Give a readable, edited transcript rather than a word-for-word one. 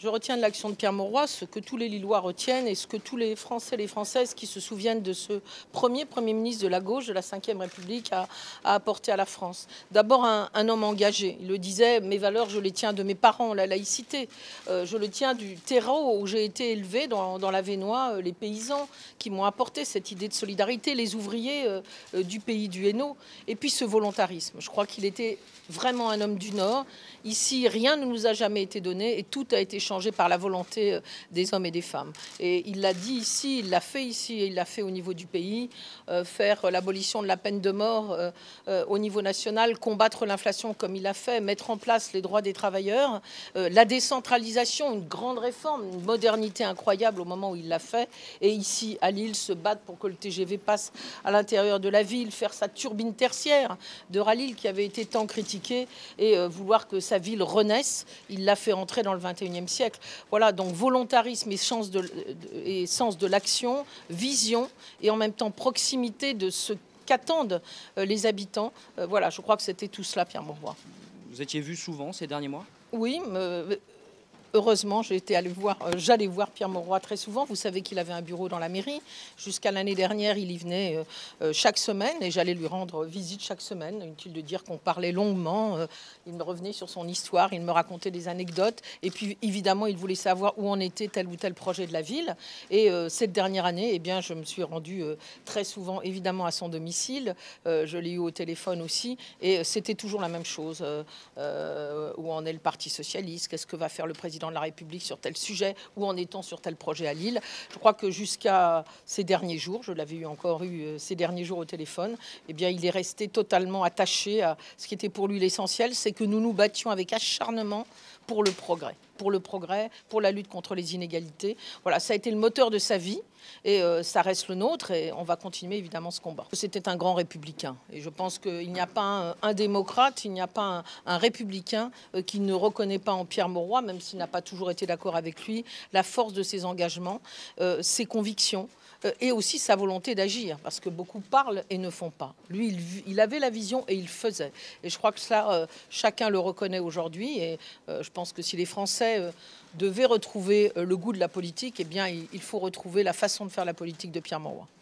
Je retiens de l'action de Pierre Mauroy ce que tous les Lillois retiennent et ce que tous les Français et les Françaises qui se souviennent de ce Premier ministre de la gauche de la Ve République a apporté à la France. D'abord un homme engagé. Il le disait, mes valeurs, je les tiens de mes parents, la laïcité. Je le tiens du terreau où j'ai été élevé dans l'Avesnois, les paysans qui m'ont apporté cette idée de solidarité, les ouvriers du pays du Hainaut. Et puis ce volontarisme. Je crois qu'il était vraiment un homme du Nord. Ici, rien ne nous a jamais été donné et tout a été changé par la volonté des hommes et des femmes. Et il l'a dit ici, il l'a fait ici et il l'a fait au niveau du pays. Faire l'abolition de la peine de mort au niveau national, combattre l'inflation comme il l'a fait, mettre en place les droits des travailleurs, la décentralisation, une grande réforme, une modernité incroyable au moment où il l'a fait. Et ici, à Lille, se battre pour que le TGV passe à l'intérieur de la ville, faire sa turbine tertiaire de Rallil qui avait été tant critiquée et vouloir que sa ville renaisse, il l'a fait entrer dans le 21e siècle. Voilà, donc volontarisme et sens de l'action, vision et en même temps proximité de ce qu'attendent les habitants. Voilà, je crois que c'était tout cela, Pierre Mauroy. Vous étiez vu souvent ces derniers mois? Oui, heureusement, j'allais voir Pierre Mauroy très souvent. Vous savez qu'il avait un bureau dans la mairie. Jusqu'à l'année dernière, il y venait chaque semaine et j'allais lui rendre visite chaque semaine. Inutile de dire qu'on parlait longuement. Il me revenait sur son histoire, il me racontait des anecdotes. Et puis, évidemment, il voulait savoir où en était tel ou tel projet de la ville. Et cette dernière année, eh bien, je me suis rendue très souvent, évidemment, à son domicile. Je l'ai eu au téléphone aussi. Et c'était toujours la même chose. Où en est le Parti socialiste? Qu'est-ce que va faire le président de la République sur tel sujet, où en est-on sur tel projet à Lille. Je crois que jusqu'à ces derniers jours, je l'avais encore eu ces derniers jours au téléphone, eh bien, il est resté totalement attaché à ce qui était pour lui l'essentiel, c'est que nous nous battions avec acharnement pour le progrès, pour la lutte contre les inégalités. Voilà, ça a été le moteur de sa vie et ça reste le nôtre et on va continuer évidemment ce combat. C'était un grand républicain et je pense qu'il n'y a pas un démocrate, il n'y a pas un républicain qui ne reconnaît pas en Pierre Mauroy, même s'il n'a pas toujours été d'accord avec lui, la force de ses engagements, ses convictions et aussi sa volonté d'agir, parce que beaucoup parlent et ne font pas. Lui, il avait la vision et il faisait. Et je crois que cela, chacun le reconnaît aujourd'hui. Et je pense que si les Français devaient retrouver le goût de la politique, eh bien, il faut retrouver la façon de faire la politique de Pierre Mauroy.